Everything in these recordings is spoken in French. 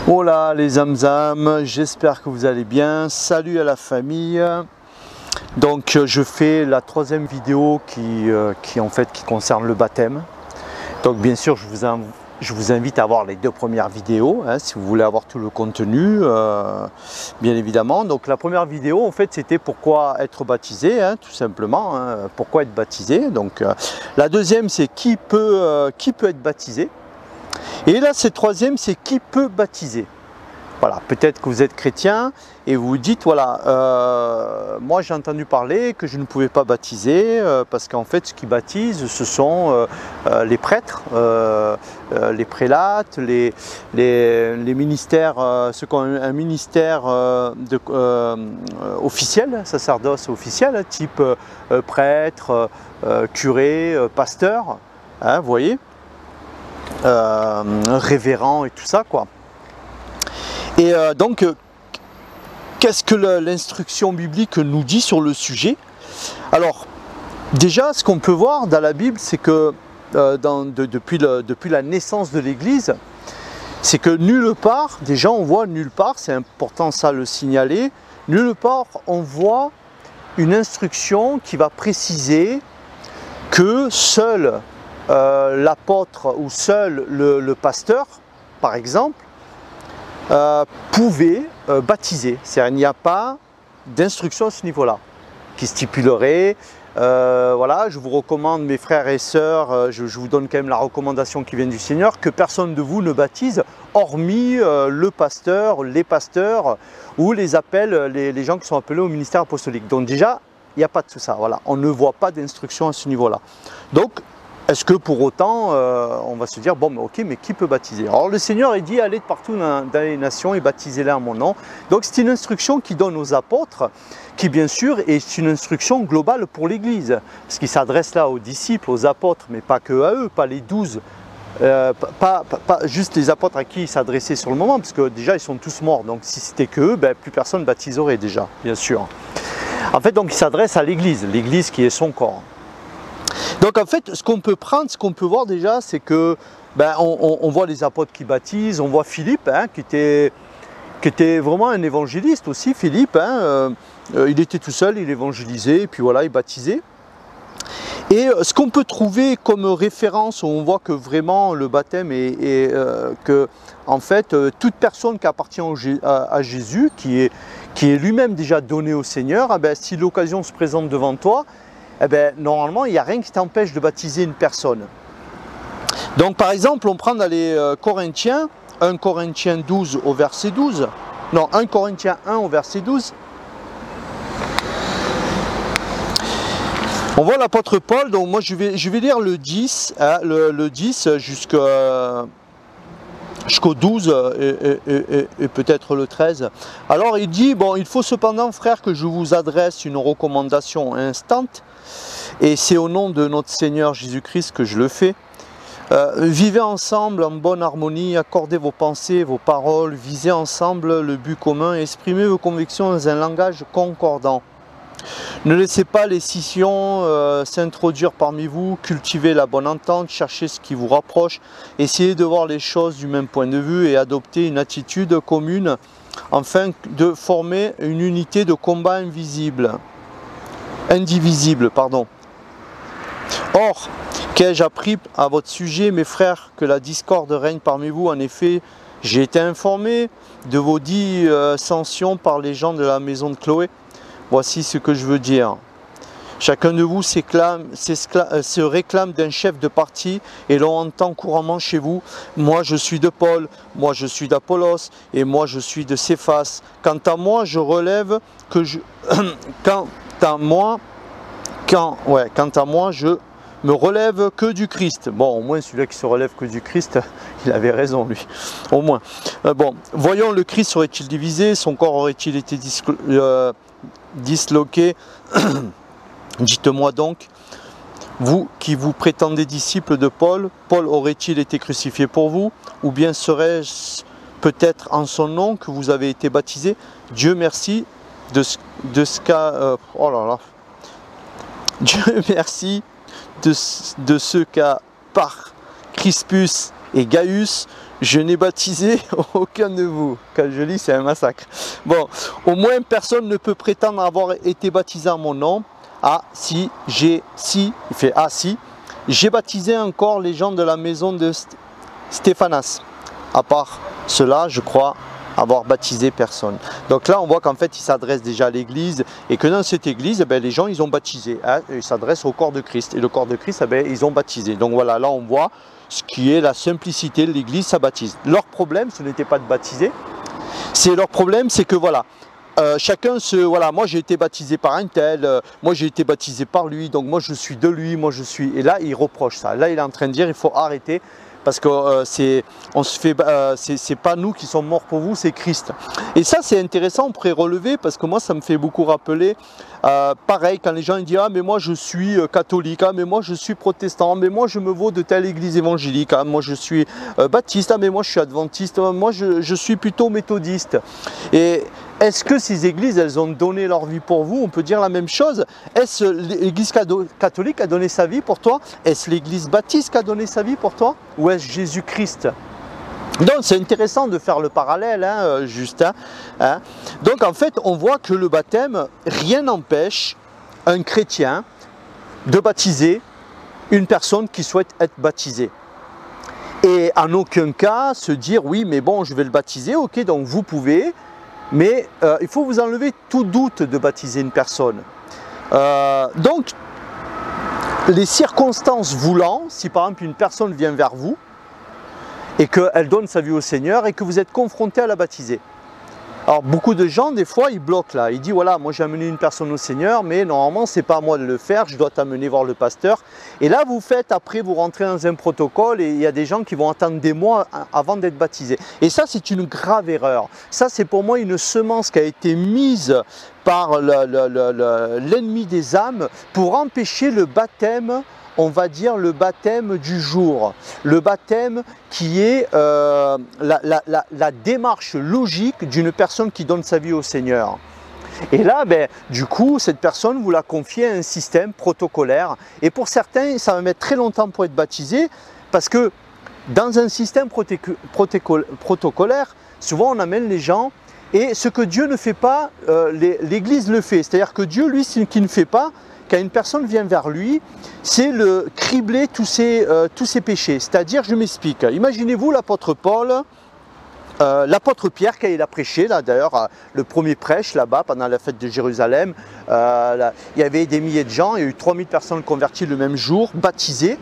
Hola les zamzam, j'espère que vous allez bien. Salut à la famille. Donc je fais la troisième vidéo qui concerne le baptême. Donc bien sûr je vous invite à voir les deux premières vidéos si vous voulez avoir tout le contenu bien évidemment. Donc la première vidéo en fait c'était pourquoi être baptisé tout simplement, pourquoi être baptisé. Donc la deuxième c'est qui peut être baptisé. Et là, cette troisième, c'est qui peut baptiser. Voilà, peut-être que vous êtes chrétien et vous vous dites, voilà, moi j'ai entendu parler que je ne pouvais pas baptiser parce qu'en fait, ce qui baptise, ce sont les prêtres, les prélates, les ministères, ceux qui ont un ministère officiel, sacerdoce officiel, type prêtre, curé, pasteur, vous voyez. Révérend et tout ça quoi. Et donc qu'est-ce que l'instruction biblique nous dit sur le sujet? Alors déjà ce qu'on peut voir dans la Bible c'est que depuis la naissance de l'Église, c'est que nulle part, déjà on voit nulle part, c'est important ça le signaler, nulle part on voit une instruction qui va préciser que seul l'apôtre ou seul le pasteur, par exemple, pouvait baptiser. C'est-à-dire il n'y a pas d'instruction à ce niveau-là qui stipulerait, voilà, je vous recommande mes frères et sœurs, je vous donne quand même la recommandation qui vient du Seigneur, que personne de vous ne baptise, hormis le pasteur, les pasteurs ou les appels, les gens qui sont appelés au ministère apostolique. Donc déjà, il n'y a pas de tout ça, voilà, on ne voit pas d'instruction à ce niveau-là. Donc, est-ce que pour autant, on va se dire, bon, mais ok, mais qui peut baptiser? Alors le Seigneur il dit, allez de partout dans les nations et baptisez-les en mon nom. Donc c'est une instruction qui donne aux apôtres, qui bien sûr est une instruction globale pour l'Église. Parce qu'il s'adresse là aux disciples, aux apôtres, mais pas que à eux, pas les 12. Pas juste les apôtres à qui il s'adressait sur le moment, parce que déjà ils sont tous morts. Donc si c'était que eux, ben, plus personne ne baptiserait déjà, bien sûr. En fait, donc il s'adresse à l'Église, l'Église qui est son corps. Donc en fait, ce qu'on peut prendre, ce qu'on peut voir déjà, c'est que on voit les apôtres qui baptisent, on voit Philippe, qui était vraiment un évangéliste aussi, Philippe, il était tout seul, il évangélisait, et puis voilà, il baptisait. Et ce qu'on peut trouver comme référence, où on voit que vraiment le baptême est que en fait toute personne qui appartient à Jésus, qui est lui-même déjà donné au Seigneur, si l'occasion se présente devant toi, normalement, il n'y a rien qui t'empêche de baptiser une personne. Donc, par exemple, on prend dans les Corinthiens, 1 Corinthiens 12 au verset 12. Non, 1 Corinthiens 1 au verset 12. On voit l'apôtre Paul, donc moi je vais lire le 10, le 10 jusqu'au 12 et peut-être le 13. Alors il dit, bon, il faut cependant, frères, que je vous adresse une recommandation instante, et c'est au nom de notre Seigneur Jésus-Christ que je le fais. Vivez ensemble en bonne harmonie, accordez vos pensées, vos paroles, visez ensemble le but commun, exprimez vos convictions dans un langage concordant. Ne laissez pas les scissions s'introduire parmi vous, cultivez la bonne entente, cherchez ce qui vous rapproche, essayez de voir les choses du même point de vue et adoptez une attitude commune afin de former une unité de combat indivisible. Or, qu'ai-je appris à votre sujet, mes frères, que la discorde règne parmi vous? En effet, j'ai été informé de vos dissensions par les gens de la maison de Chloé. Voici ce que je veux dire. Chacun de vous se réclame d'un chef de parti et l'on entend couramment chez vous, moi je suis de Paul, moi je suis d'Apollos et moi je suis de Céphas. Quant à moi, je relève que je... quant à moi, je me relève que du Christ. Bon, au moins celui-là qui se relève que du Christ, il avait raison lui, au moins. Bon, voyons, le Christ serait-il divisé, son corps aurait-il été disloqué? Dites-moi donc, vous qui vous prétendez disciples de Paul, Paul aurait-il été crucifié pour vous? Ou bien serait-ce peut-être en son nom que vous avez été baptisés? Dieu merci de ce qu'a... Dieu merci de ce qu'a par Crispus Et Gaius, je n'ai baptisé aucun de vous. Quand je lis, c'est un massacre. Bon, au moins personne ne peut prétendre avoir été baptisé en mon nom. Ah, si, il fait ah, si, j'ai baptisé encore les gens de la maison de Stéphanas. À part cela, je crois avoir baptisé personne. Donc là, on voit qu'en fait, il s'adresse déjà à l'église et que dans cette église, eh bien, les gens, ils ont baptisé. Hein, ils s'adressent au corps de Christ. Et le corps de Christ, eh bien, ils ont baptisé. Donc voilà, là, on voit ce qui est la simplicité de l'église, ça baptise. Leur problème, ce n'était pas de baptiser. Leur problème, c'est que voilà, chacun voilà, moi j'ai été baptisé par un tel, moi j'ai été baptisé par lui, donc moi je suis de lui, moi je suis. Et là, il reproche ça. Là, il est en train de dire, il faut arrêter. Parce que c'est pas nous qui sommes morts pour vous, c'est Christ. Et ça, c'est intéressant, on pourrait relever, parce que moi, ça me fait beaucoup rappeler, pareil, quand les gens disent « Ah, mais moi, je suis catholique, ah, mais moi, je suis protestant, mais moi, je me vaux de telle église évangélique, ah, moi, je suis baptiste, ah, mais moi, je suis adventiste, moi, je suis plutôt méthodiste. » Et est-ce que ces églises, elles ont donné leur vie pour vous? On peut dire la même chose. Est-ce l'église catholique a donné sa vie pour toi? Est-ce l'église baptiste qui a donné sa vie pour toi? Ou est-ce Jésus-Christ? Donc c'est intéressant de faire le parallèle, hein, Justin. Hein. Donc en fait, on voit que le baptême, rien n'empêche un chrétien de baptiser une personne qui souhaite être baptisée. Et en aucun cas se dire, oui, mais bon, je vais le baptiser, ok, donc vous pouvez. Mais il faut vous enlever tout doute de baptiser une personne. Donc, les circonstances voulant, si par exemple une personne vient vers vous et qu'elle donne sa vie au Seigneur et que vous êtes confronté à la baptiser. Alors beaucoup de gens, des fois, ils bloquent là. Ils disent, voilà, moi j'ai amené une personne au Seigneur, mais normalement, c'est pas à moi de le faire, je dois t'amener voir le pasteur. Et là, vous faites, après, vous rentrez dans un protocole et il y a des gens qui vont attendre des mois avant d'être baptisés. Et ça, c'est une grave erreur. Ça, c'est pour moi une semence qui a été mise par l'ennemi des âmes pour empêcher le baptême, on va dire le baptême du jour, le baptême qui est la démarche logique d'une personne qui donne sa vie au Seigneur. Et là, ben, du coup, cette personne, vous la confiez à un système protocolaire. Et pour certains, ça va mettre très longtemps pour être baptisé, parce que dans un système protocolaire, souvent on amène les gens, et ce que Dieu ne fait pas, l'Église le fait. C'est-à-dire que Dieu, lui, ce qu'il ne fait pas, quand une personne vient vers lui, c'est le cribler tous ses péchés. C'est-à-dire, je m'explique, imaginez-vous l'apôtre Paul, l'apôtre Pierre, quand il a prêché, là d'ailleurs, le premier prêche là-bas, pendant la fête de Jérusalem, il y avait des milliers de gens, il y a eu 3000 personnes converties le même jour, baptisées.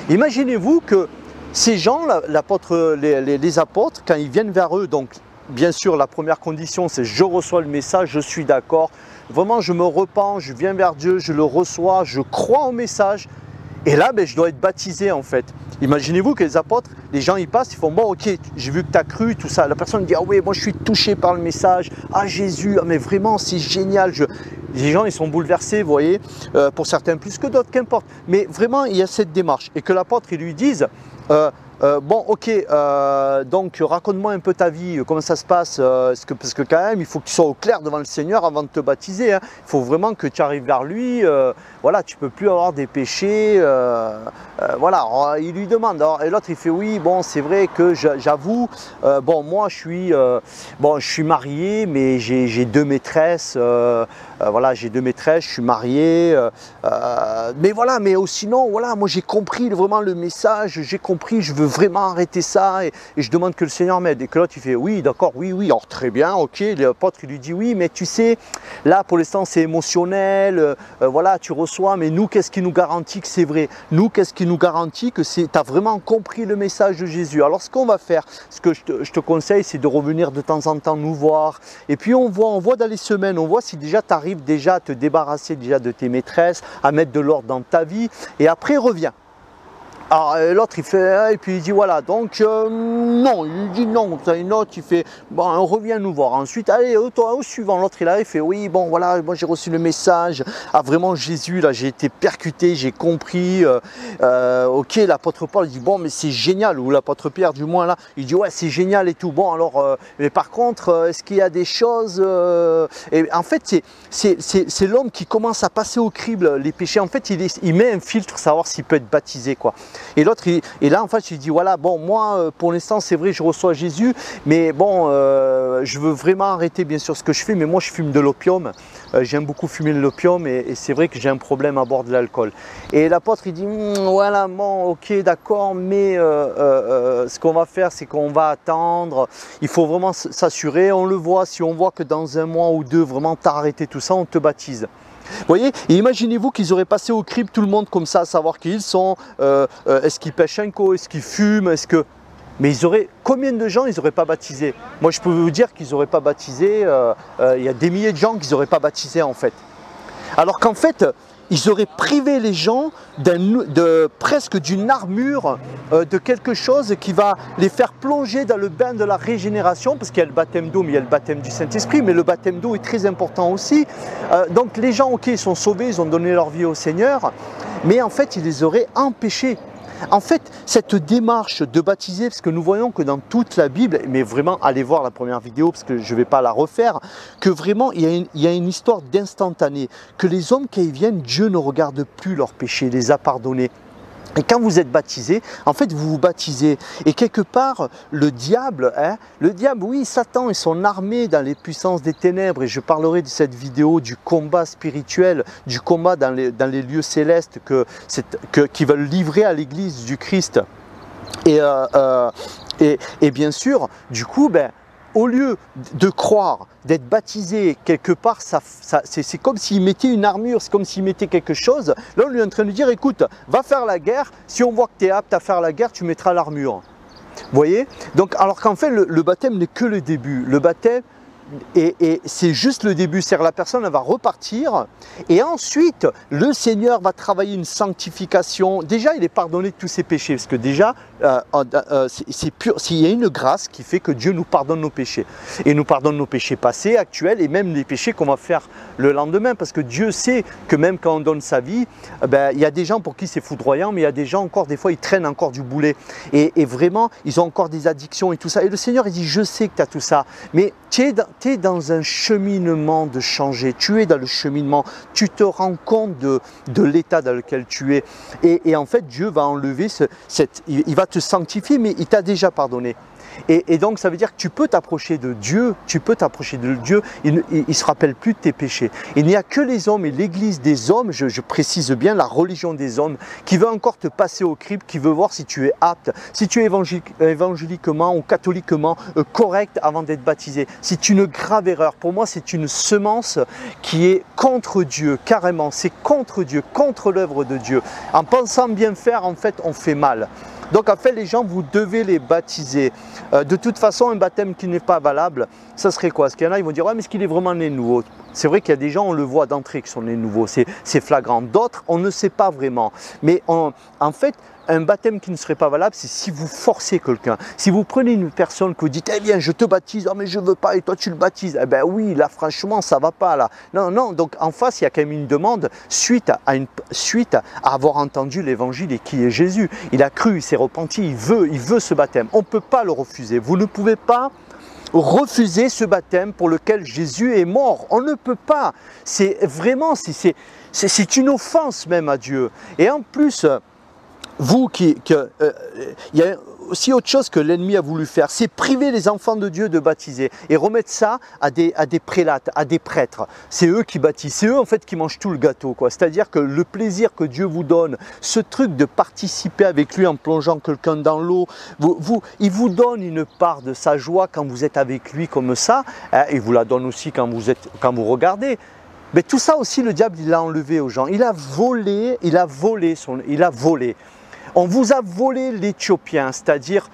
Imaginez-vous que ces gens, les apôtres, quand ils viennent vers eux, donc bien sûr la première condition c'est je reçois le message, je suis d'accord, vraiment je me repens, je viens vers Dieu, je le reçois, je crois au message. Et là, ben, je dois être baptisé en fait. Imaginez-vous que les apôtres, les gens ils passent, ils font bon ok, j'ai vu que tu as cru, tout ça. La personne dit ah oui, moi je suis touché par le message, ah Jésus, ah, mais vraiment c'est génial. Les gens ils sont bouleversés, vous voyez, pour certains plus que d'autres, qu'importe. Mais vraiment il y a cette démarche. Et que l'apôtre ils lui disent bon ok, donc raconte-moi un peu ta vie, comment ça se passe, parce que quand même il faut que tu sois au clair devant le Seigneur avant de te baptiser, hein. Il faut vraiment que tu arrives vers lui, voilà, tu ne peux plus avoir des péchés, voilà. Alors, il lui demande, alors, et l'autre il fait oui, bon c'est vrai que j'avoue, bon moi je suis marié mais j'ai deux maîtresses, voilà, j'ai deux maîtresses, je suis marié, mais voilà, mais sinon voilà, moi j'ai compris vraiment le message, j'ai compris, je veux vraiment arrêter ça et je demande que le Seigneur m'aide. Et que l'autre il fait oui d'accord, oui, alors très bien, ok, l'apôtre il lui dit oui mais tu sais, là pour l'instant c'est émotionnel, voilà tu reçois, mais nous qu'est-ce qui nous garantit que c'est vrai? Nous qu'est-ce qui nous garantit que tu as vraiment compris le message de Jésus? Alors ce qu'on va faire, ce que je te conseille, c'est de revenir de temps en temps nous voir, et puis on voit dans les semaines, on voit si déjà tu arrives déjà à te débarrasser déjà de tes maîtresses, à mettre de l'ordre dans ta vie, et après reviens. Alors l'autre il fait, et puis il dit voilà, donc non, il dit non, une autre il fait, bon on revient nous voir, ensuite allez toi au suivant, l'autre il arrive, il fait oui bon voilà, moi j'ai reçu le message, ah vraiment Jésus là j'ai été percuté, j'ai compris, ok, l'apôtre Paul il dit bon mais c'est génial, ou l'apôtre Pierre du moins là, il dit ouais c'est génial et tout, bon alors, mais par contre est-ce qu'il y a des choses, et en fait c'est l'homme qui commence à passer au crible les péchés, en fait il met un filtre, savoir s'il peut être baptisé quoi. Et l'autre, et là en fait, il dit voilà, bon, moi pour l'instant c'est vrai, je reçois Jésus, mais bon, je veux vraiment arrêter bien sûr ce que je fais, mais moi je fume de l'opium, j'aime beaucoup fumer de l'opium et c'est vrai que j'ai un problème à boire de l'alcool. Et l'apôtre il dit voilà, bon, ok, d'accord, mais ce qu'on va faire, c'est qu'on va attendre, il faut vraiment s'assurer, on le voit, si on voit que dans un mois ou deux, vraiment tu as arrêté tout ça, on te baptise. Vous voyez, et imaginez-vous qu'ils auraient passé au crible tout le monde comme ça, à savoir qui ils sont, est-ce qu'ils pêchent un coup, est-ce qu'ils fument, est-ce que... Mais ils auraient, combien de gens ils n'auraient pas baptisé? Moi je peux vous dire qu'ils n'auraient pas baptisé, il y a des milliers de gens qu'ils n'auraient pas baptisé en fait. Alors qu'en fait, ils auraient privé les gens presque d'une armure, de quelque chose qui va les faire plonger dans le bain de la régénération, parce qu'il y a le baptême d'eau, mais il y a le baptême du Saint-Esprit, mais le baptême d'eau est très important aussi. Donc les gens, ok, ils sont sauvés, ils ont donné leur vie au Seigneur, mais en fait, ils les auraient empêchés. En fait, cette démarche de baptiser, parce que nous voyons que dans toute la Bible, mais vraiment allez voir la première vidéo parce que je ne vais pas la refaire, que vraiment il y a une histoire d'instantané, que les hommes qui y viennent, Dieu ne regarde plus leurs péchés, les a pardonnés. Et quand vous êtes baptisé, en fait vous vous baptisez. Et quelque part, le diable, oui, Satan et son armée dans les puissances des ténèbres, et je parlerai de cette vidéo du combat spirituel, du combat dans les lieux célestes qui veulent livrer à l'église du Christ. Et bien sûr, du coup, au lieu de croire, d'être baptisé quelque part, c'est comme s'il mettait une armure, c'est comme s'il mettait quelque chose. Là, on lui est en train de dire, écoute, va faire la guerre, si on voit que tu es apte à faire la guerre, tu mettras l'armure. Vous voyez? Donc, alors qu'en fait, le baptême n'est que le début. Le baptême, et c'est juste le début, c'est-à-dire la personne elle va repartir et ensuite le Seigneur va travailler une sanctification. Déjà il est pardonné de tous ses péchés parce que déjà c'est pur, s'il y a une grâce qui fait que Dieu nous pardonne nos péchés et nous pardonne nos péchés passés, actuels et même les péchés qu'on va faire le lendemain, parce que Dieu sait que même quand on donne sa vie, il y a des gens pour qui c'est foudroyant, mais il y a des gens encore, des fois ils traînent encore du boulet et vraiment ils ont encore des addictions et tout ça, et le Seigneur il dit je sais que tu as tout ça, mais tu es dans un cheminement de changer, tu es dans le cheminement, tu te rends compte de l'état dans lequel tu es. Et en fait, Dieu va enlever, il va te sanctifier, mais il t'a déjà pardonné. Et donc ça veut dire que tu peux t'approcher de Dieu, il ne se rappelle plus de tes péchés. Il n'y a que les hommes et l'église des hommes, je précise bien la religion des hommes, qui veut encore te passer au crible, qui veut voir si tu es apte, si tu es évangéliquement ou catholiquement correct avant d'être baptisé. C'est une grave erreur. Pour moi, c'est une semence qui est contre Dieu, carrément. C'est contre Dieu, contre l'œuvre de Dieu. En pensant bien faire, en fait, on fait mal. Donc en fait les gens, vous devez les baptiser. De toute façon, un baptême qui n'est pas valable, ça serait quoi? Parce qu'il y en a, ils vont dire ouais, mais est-ce qu'il est vraiment né nouveau? C'est vrai qu'il y a des gens, on le voit d'entrée qui sont nés nouveaux, c'est flagrant. D'autres, on ne sait pas vraiment. Mais en fait, un baptême qui ne serait pas valable, c'est si vous forcez quelqu'un. Si vous prenez une personne que vous dites, eh bien, je te baptise, oh mais je veux pas, et toi tu le baptises. Eh bien oui, là franchement, ça va pas là. Non, non, donc en face, il y a quand même une demande suite à avoir entendu l'évangile et qui est Jésus. Il a cru, il s'est repenti, il veut ce baptême. On ne peut pas le refuser. Vous ne pouvez pas refuser ce baptême pour lequel Jésus est mort. On ne peut pas. C'est vraiment, c'est une offense même à Dieu. Et en plus, il y a aussi autre chose que l'ennemi a voulu faire, c'est priver les enfants de Dieu de baptiser et remettre ça à des prélates, à des prêtres. C'est eux qui baptisent, c'est eux en fait qui mangent tout le gâteau, quoi. C'est-à-dire que le plaisir que Dieu vous donne, ce truc de participer avec lui en plongeant quelqu'un dans l'eau, il vous donne une part de sa joie quand vous êtes avec lui comme ça, hein, il vous la donne aussi quand vous regardez. Mais tout ça aussi, le diable, il l'a enlevé aux gens. Il a volé. On vous a volé l'Éthiopien, c'est-à-dire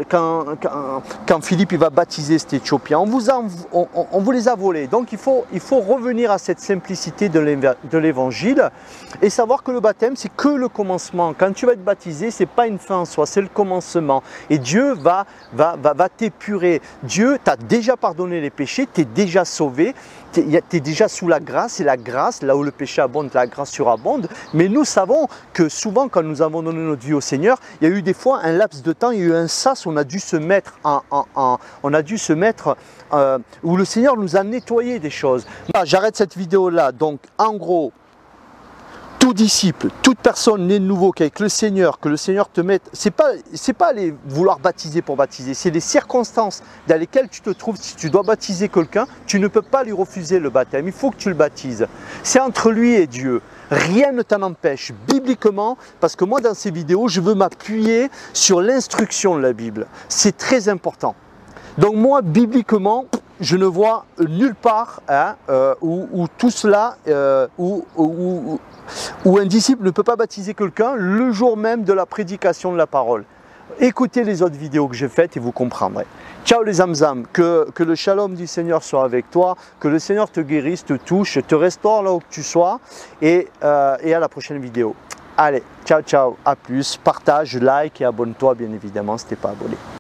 quand Philippe il va baptiser cet Éthiopien, on vous les a volés. Donc il faut revenir à cette simplicité de l'Évangile et savoir que le baptême, c'est que le commencement. Quand tu vas être baptisé, ce n'est pas une fin en soi, c'est le commencement. Et Dieu va t'épurer. Dieu t'a déjà pardonné les péchés, tu es déjà sauvé, tu es déjà sous la grâce, et la grâce, là où le péché abonde, la grâce surabonde. Mais nous savons que souvent, quand nous avons donné notre vie au Seigneur, il y a eu des fois un laps de temps, il y a eu un sas, on a dû se mettre où le Seigneur nous a nettoyé des choses. J'arrête cette vidéo là, donc en gros, tout disciple, toute personne née de nouveau qu'avec le Seigneur, que le Seigneur te mette, c'est pas aller vouloir baptiser pour baptiser, c'est les circonstances dans lesquelles tu te trouves. Si tu dois baptiser quelqu'un, tu ne peux pas lui refuser le baptême, il faut que tu le baptises. C'est entre lui et Dieu. Rien ne t'en empêche, bibliquement, parce que moi dans ces vidéos, je veux m'appuyer sur l'instruction de la Bible. C'est très important. Donc moi, bibliquement, je ne vois nulle part où tout cela, où un disciple ne peut pas baptiser quelqu'un le jour même de la prédication de la parole. Écoutez les autres vidéos que j'ai faites et vous comprendrez. Ciao les zamzam, que le shalom du Seigneur soit avec toi, que le Seigneur te guérisse, te touche, te restaure là où tu sois et à la prochaine vidéo. Allez, ciao ciao, à plus, partage, like et abonne-toi bien évidemment si tu n'es pas abonné.